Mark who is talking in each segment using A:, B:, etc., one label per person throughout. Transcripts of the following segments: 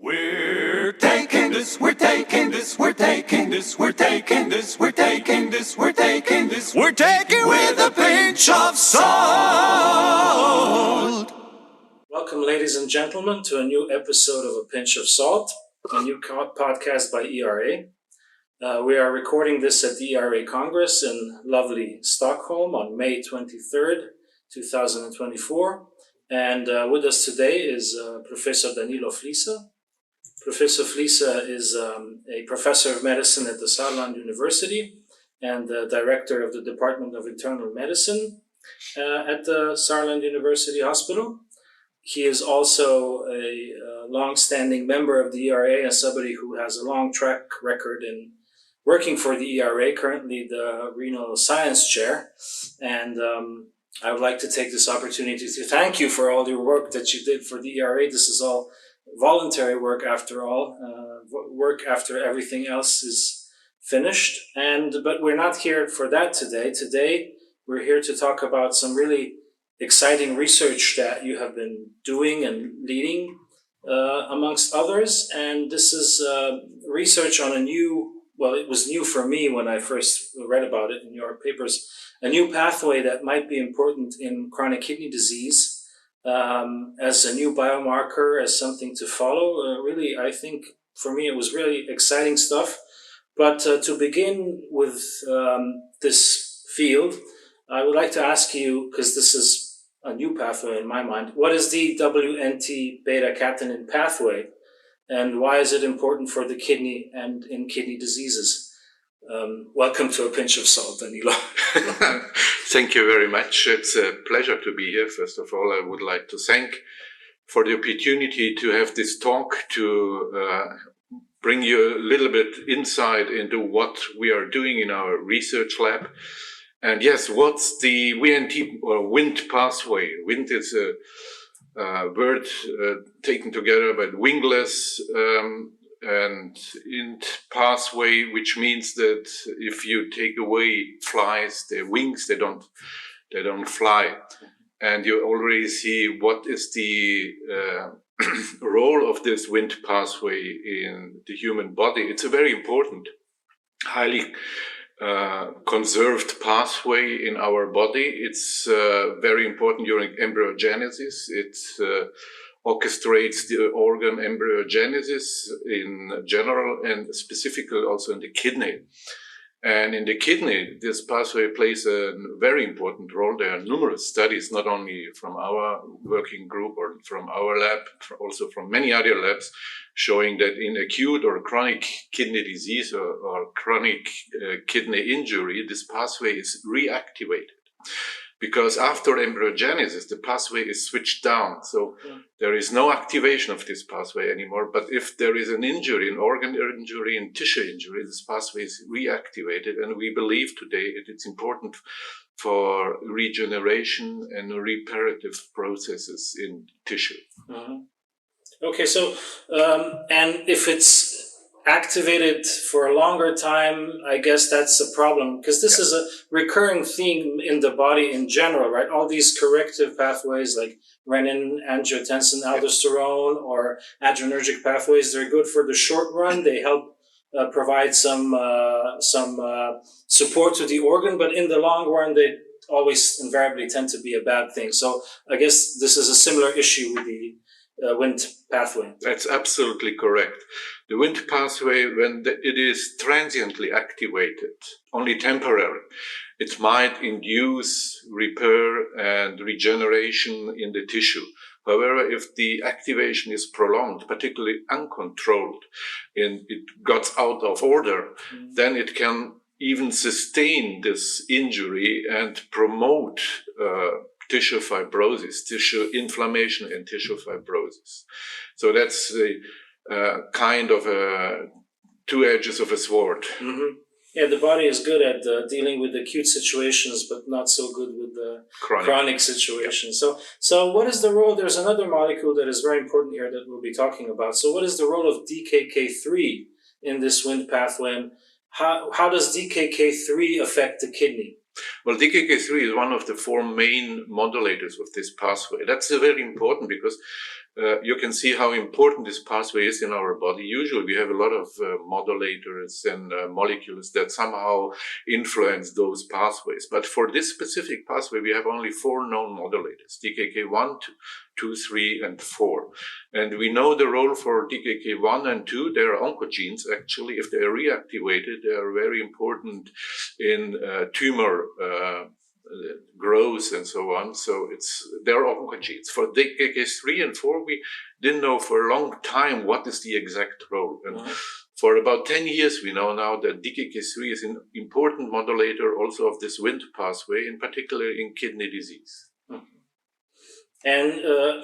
A: We're taking this, we're taking this, we're taking this, we're taking this, we're taking this, we're taking this, we're taking with a pinch of salt.
B: Welcome, ladies and gentlemen, to a new episode of A Pinch of Salt, a new podcast by ERA. We are recording this at the ERA Congress in lovely Stockholm on May 23rd, 2024. And with us today is Professor Danilo Fliser. Professor Fliser is a professor of medicine at the Saarland University and the director of the Department of Internal Medicine at the Saarland University Hospital. He is also a long-standing member of the ERA and somebody who has a long track record in working for the ERA, currently the Renal Science Chair. And I would like to take this opportunity to thank you for all your work that you did for the ERA. This is all voluntary work after all, work after everything else is finished. But we're not here for that today. Today, we're here to talk about some really exciting research that you have been doing and leading, amongst others. And this is research on a new, well, it was new for me when I first read about it in your papers, a new pathway that might be important in chronic kidney disease as a new biomarker, as something to follow. Really, I think for me it was really exciting stuff. But to begin with this field, I would like to ask you, because this is a new pathway in my mind, what is the WNT beta-catenin pathway, and why is it important for the kidney and in kidney diseases? Welcome to A Pinch of Salt, Danilo.
C: Thank you very much. It's a pleasure to be here. First of all, I would like to thank for the opportunity to have this talk, to bring you a little bit insight into what we are doing in our research lab. And yes, what's the WNT or Wnt pathway? Wnt is a word taken together by wingless and int pathway, which means that if you take away flies, their wings, they don't fly. And you already see what is the role of this Wnt pathway in the human body. It's a very important, highly conserved pathway in our body. It's very important during embryogenesis. It orchestrates the organ embryogenesis in general and specifically also in the kidney. And in the kidney, this pathway plays a very important role. There are numerous studies, not only from our working group or from our lab, also from many other labs, showing that in acute or chronic kidney disease or chronic kidney injury, this pathway is reactivated. Because after embryogenesis, the pathway is switched down. So there is no activation of this pathway anymore. But if there is an injury, an organ injury, and tissue injury, this pathway is reactivated. And we believe today that it's important for regeneration and reparative processes in tissue.
B: Mm-hmm. Okay, so, and if it's activated for a longer time, I guess that's a problem, because this is a recurring theme in the body in general, right? All these corrective pathways like renin, angiotensin, aldosterone, or adrenergic pathways, they're good for the short run. They help provide some support to the organ, but in the long run, they always invariably tend to be a bad thing. So I guess this is a similar issue with the Wnt pathway.
C: That's absolutely correct. The Wnt pathway, when it is transiently activated, only temporary, it might induce repair and regeneration in the tissue. However, if the activation is prolonged, particularly uncontrolled, and it got out of order, then it can even sustain this injury and promote tissue fibrosis, tissue inflammation and tissue fibrosis. So that's the kind of two edges of a sword.
B: Mm-hmm. Yeah, the body is good at dealing with acute situations, but not so good with the chronic situations. Yeah. So what is the role? There's another molecule that is very important here that we'll be talking about. So what is the role of DKK3 in this Wnt pathway? And how does DKK3 affect the kidney?
C: Well, DKK3 is one of the four main modulators of this pathway. That's very important because you can see how important this pathway is in our body. Usually we have a lot of modulators and molecules that somehow influence those pathways. But for this specific pathway, we have only 4 known modulators, DKK1, 2, 3, and 4. And we know the role for DKK1 and 2. They are oncogenes, actually. If they are reactivated, they are very important in tumor growth and so on. So they're oncogenes. For DKK3 and 4, we didn't know for a long time what is the exact role. And for about 10 years, we know now that DKK3 is an important modulator also of this Wnt pathway, in particular in kidney disease.
B: And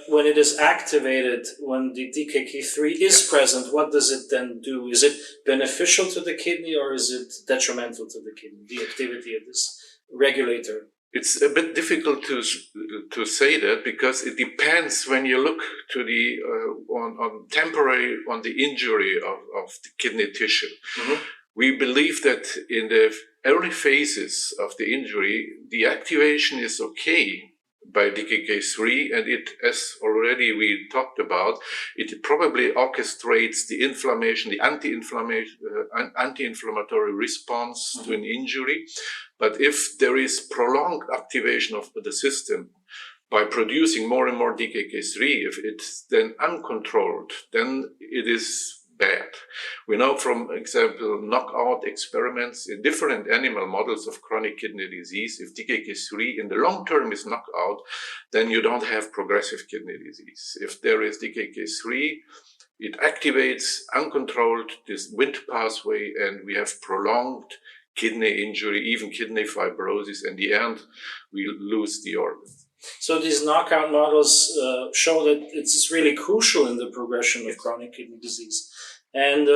B: when it is activated, when the DKK3 is present, what does it then do? Is it beneficial to the kidney or is it detrimental to the kidney, the activity of this regulator?
C: It's a bit difficult to say that, because it depends when you look to the on the injury of the kidney tissue. We believe that in the early phases of the injury, the activation is okay by DKK3, and it, as already we talked about, it probably orchestrates the inflammation, the anti-inflammatory response to an injury. But if there is prolonged activation of the system by producing more and more DKK3, if it's then uncontrolled, then it is bad. We know from example knockout experiments in different animal models of chronic kidney disease, if DKK3 in the long term is knocked out, then you don't have progressive kidney disease. If there is DKK3, it activates uncontrolled this Wnt pathway, and we have prolonged kidney injury, even kidney fibrosis. In the end, we lose the organ.
B: So these knockout models show that it's really crucial in the progression of chronic kidney disease. And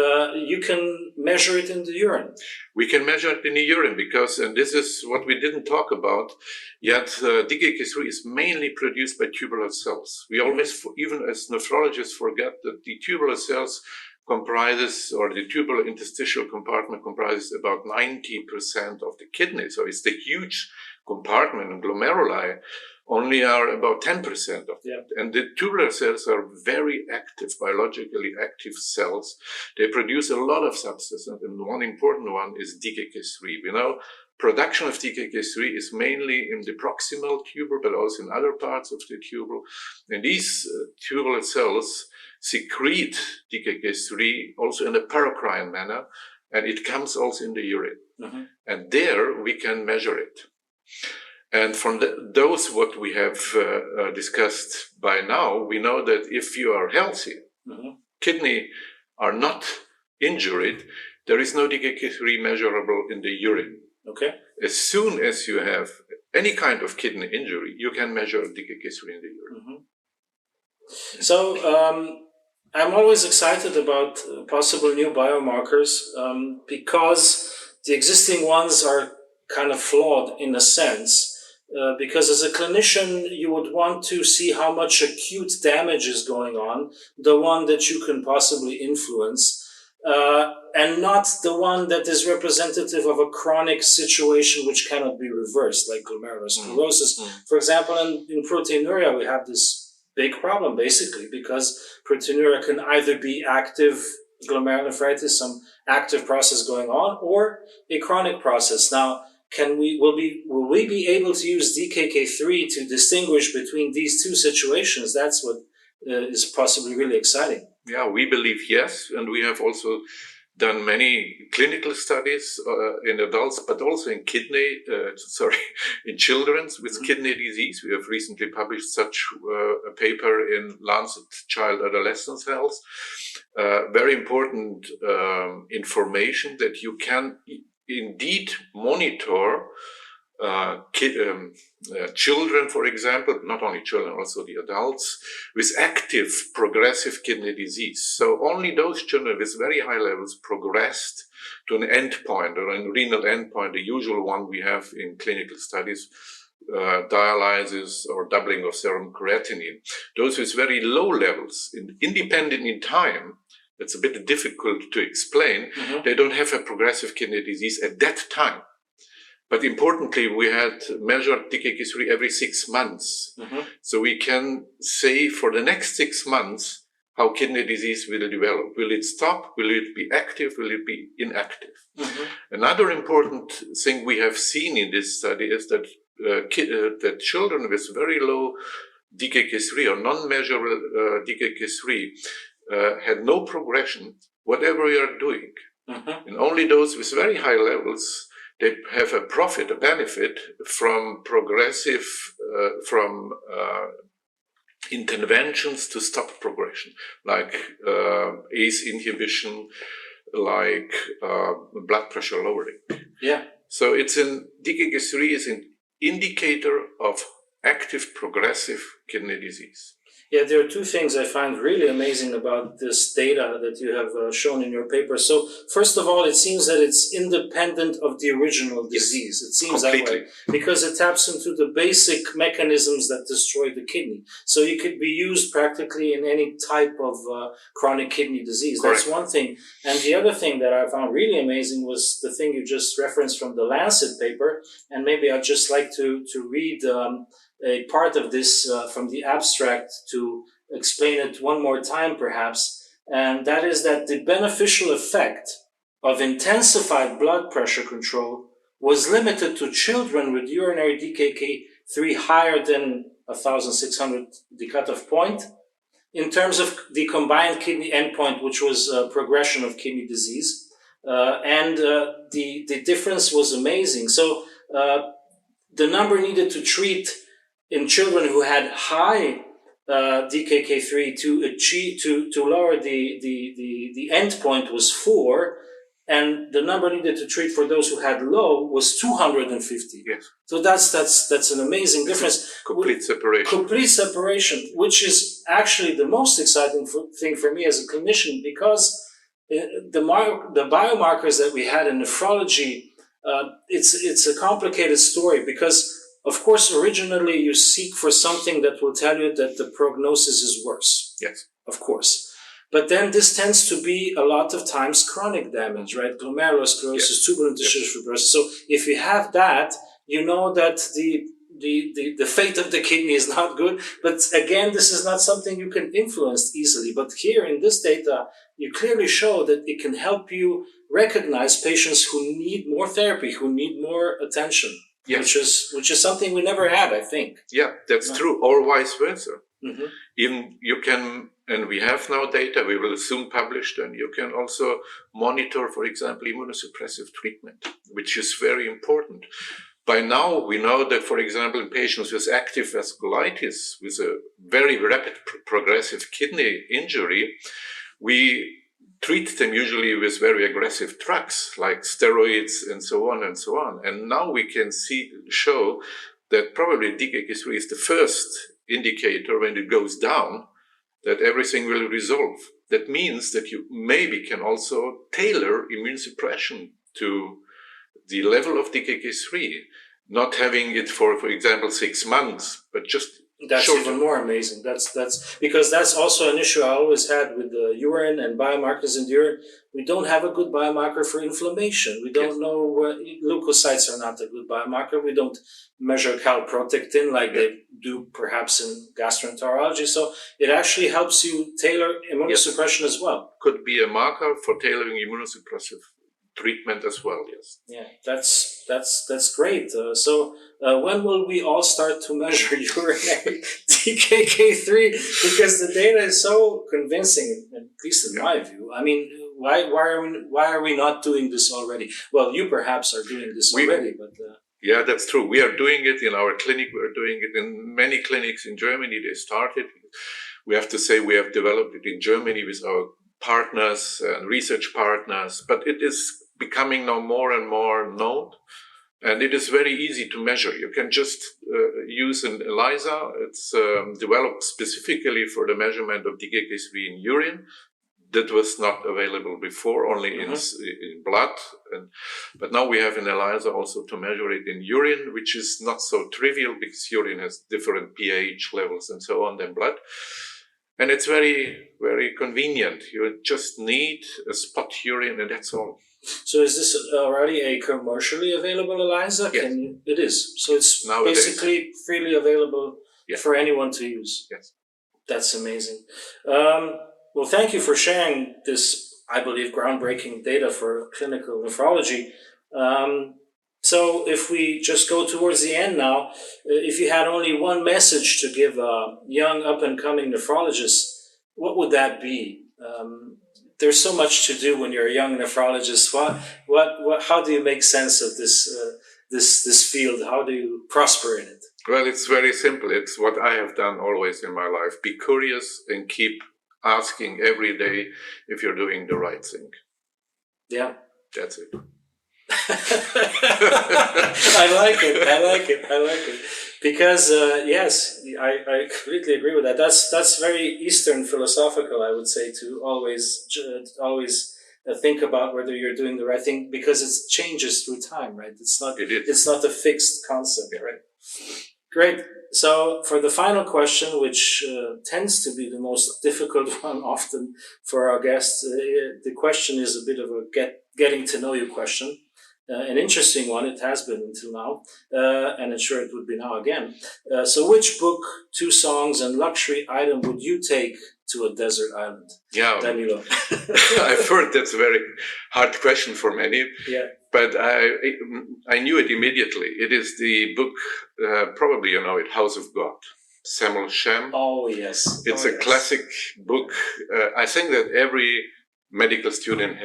B: you can measure it in the urine.
C: We can measure it in the urine because, and this is what we didn't talk about yet, DKK3 is mainly produced by tubular cells. We always, even as nephrologists, forget that the tubular cells comprises, or the tubulointerstitial compartment comprises about 90% of the kidney. So it's the huge compartment, and glomeruli only are about 10% of it. And the tubular cells are very active, biologically active cells. They produce a lot of substances, and one important one is DKK3. We know production of DKK3 is mainly in the proximal tubule, but also in other parts of the tubule. And these tubular cells secrete DKK3 also in a paracrine manner, and it comes also in the urine. And there we can measure it. And from those what we have discussed by now, we know that if you are healthy, kidney are not injured, there is no DKK3 measurable in the urine. As soon as you have any kind of kidney injury, you can measure DKK3 in the urine.
B: So I'm always excited about possible new biomarkers because the existing ones are kind of flawed in a sense. Because as a clinician, you would want to see how much acute damage is going on, the one that you can possibly influence, and not the one that is representative of a chronic situation which cannot be reversed, like glomerulosclerosis. For example, in proteinuria, we have this big problem, basically, because proteinuria can either be active glomerulonephritis, some active process going on, or a chronic process. Now, will we be able to use DKK3 to distinguish between these two situations? That's what is possibly really exciting.
C: Yeah, we believe yes, and we have also done many clinical studies in adults, but also in in children with kidney disease. We have recently published such a paper in Lancet Child Adolescent Health. Very important information that you can indeed monitor children, for example, not only children, also the adults, with active progressive kidney disease. So only those children with very high levels progressed to an endpoint or a renal endpoint, the usual one we have in clinical studies, dialysis or doubling of serum creatinine. Those with very low levels, independent in time, it's a bit difficult to explain. They don't have a progressive kidney disease at that time. But importantly, we had measured DKK3 every 6 months. So we can say for the next 6 months how kidney disease will develop. Will it stop? Will it be active? Will it be inactive? Another important thing we have seen in this study is that that children with very low DKK3 or non-measurable DKK3 had no progression, whatever we are doing. And only those with very high levels, they have a benefit from progressive, interventions to stop progression, like ACE inhibition, like blood pressure lowering.
B: Yeah.
C: So DKK3 is an indicator of active progressive kidney disease.
B: Yeah, there are two things I find really amazing about this data that you have shown in your paper. So, first of all, it seems that it's independent of the original disease. It seems
C: completely.
B: that way because it taps into the basic mechanisms that destroy the kidney. So, it could be used practically in any type of chronic kidney disease.
C: Correct.
B: That's one thing. And the other thing that I found really amazing was the thing you just referenced from the Lancet paper. And maybe I'd just like to read a part of this from the abstract to explain it one more time, perhaps. And that is that the beneficial effect of intensified blood pressure control was limited to children with urinary DKK3 higher than 1,600, the cutoff point, in terms of the combined kidney endpoint, which was progression of kidney disease. And the difference was amazing. So the number needed to treat in children who had high DKK3 to lower the endpoint was 4, and the number needed to treat for those who had low was 250.
C: Yes.
B: So that's an amazing difference.
C: Complete separation.
B: Complete separation, which is actually the most exciting thing for me as a clinician, because the biomarkers that we had in nephrology, it's a complicated story because, of course, originally you seek for something that will tell you that the prognosis is worse.
C: Yes.
B: Of course. But then this tends to be a lot of times chronic damage, right? Glomerulosclerosis, tubulointerstitial fibrosis. So if you have that, you know that the fate of the kidney is not good. But again, this is not something you can influence easily. But here in this data, you clearly show that it can help you recognize patients who need more therapy, who need more attention. Yes. Which is something we never had, I think.
C: Yeah, that's true, or vice versa. Even you can, and we have now data, we will soon publish them, you can also monitor, for example, immunosuppressive treatment, which is very important. By now, we know that, for example, in patients with active vasculitis, with a very rapid progressive kidney injury, we treat them usually with very aggressive drugs like steroids and so on and so on. And now we can show that probably DKK3 is the first indicator when it goes down that everything will resolve. That means that you maybe can also tailor immune suppression to the level of DKK3, not having it for example, 6 months, but just
B: that's even more amazing. That's because that's also an issue I always had with the urine and biomarkers in the urine. We don't have a good biomarker for inflammation. We don't know leukocytes are not a good biomarker. We don't measure calprotectin like they do perhaps in gastroenterology. So it actually helps you tailor immunosuppression as well.
C: Could be a marker for tailoring immunosuppressive treatment as well, yes.
B: Yeah, that's great. So when will we all start to measure urinary DKK3? Because the data is so convincing, at least in my view. I mean, why are we not doing this already? Well, you perhaps are doing this already, but
C: yeah, that's true. We are doing it in our clinic. We're doing it in many clinics in Germany. They started. We have to say we have developed it in Germany with our partners and research partners, but it is becoming now more and more known, and it is very easy to measure. You can just use an ELISA. It's developed specifically for the measurement of DKK3 in urine. That was not available before, only in blood. But now we have an ELISA also to measure it in urine, which is not so trivial because urine has different pH levels and so on than blood. And it's very, very convenient. You just need a spot urine and that's all.
B: So is this already a commercially available ELISA?
C: Yes.
B: It is. So it's
C: Nowadays.
B: basically freely available for anyone to use.
C: Yes.
B: That's amazing. Well, thank you for sharing this, I believe, groundbreaking data for clinical nephrology. So if we just go towards the end now, if you had only one message to give a young up-and-coming nephrologist, what would that be? There's so much to do when you're a young nephrologist. How do you make sense of this field? How do you prosper in it?
C: Well, it's very simple. It's what I have done always in my life. Be curious and keep asking every day if you're doing the right thing.
B: Yeah.
C: That's it.
B: I like it. Because, yes, I completely agree with that. That's very Eastern philosophical, I would say, to always think about whether you're doing the right thing, because it changes through time, right? It's not a fixed concept, right? Great. So for the final question, which tends to be the most difficult one often for our guests, the question is a bit of a getting to know you question. An interesting one, it has been until now, and I'm sure it would be now again. So which book, 2 songs, and luxury item would you take to a desert island?
C: Yeah,
B: Danilo.
C: I've heard that's a very hard question for many, but I knew it immediately. It is the book, probably you know it, House of God, Samuel Shem.
B: Oh, yes.
C: It's a classic book. I think that every medical student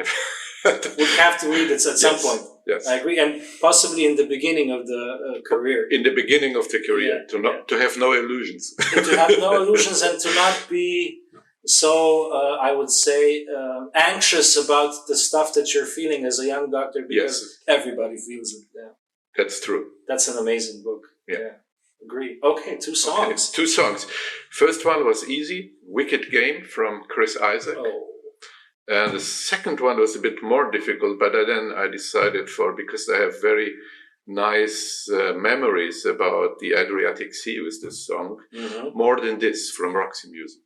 B: would have to read it at some point.
C: Yes.
B: I agree, and possibly in the beginning of the career.
C: In the beginning of the career, to have no illusions.
B: To have no illusions and to not be so, I would say, anxious about the stuff that you're feeling as a young doctor, because everybody feels it. Yeah.
C: That's true.
B: That's an amazing book.
C: Yeah.
B: Agree. Okay, 2 songs.
C: Okay, 2 songs. First one was easy, Wicked Game from Chris Isaak.
B: Oh.
C: And the second one was a bit more difficult, but then I decided because I have very nice memories about the Adriatic Sea with this song. Mm-hmm. More Than This from Roxy Music.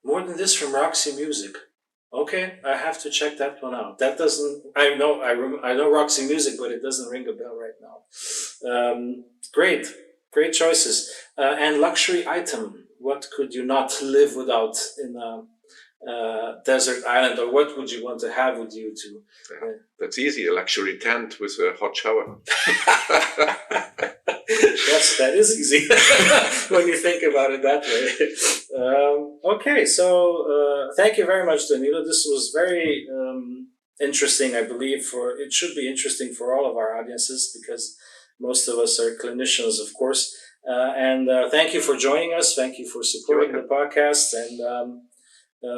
B: More Than This from Roxy Music. Okay, I have to check that one out. That doesn't, I know Roxy Music, but it doesn't ring a bell right now. Great choices. And luxury item, what could you not live without in a desert island, or what would you want to have with you to?
C: That's easy, a luxury tent with a hot shower.
B: Yes, that is easy when you think about it that way. Okay, so thank you very much, Danilo. This was very interesting, I believe. It should be interesting for all of our audiences, because most of us are clinicians, of course. And thank you for joining us. Thank you for supporting the podcast, and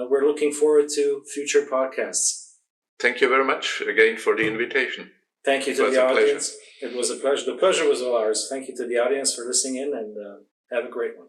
B: we're looking forward to future podcasts.
C: Thank you very much again for the invitation.
B: Thank you to the audience. It was a pleasure. The pleasure was all ours. Thank you to the audience for listening in, and have a great one.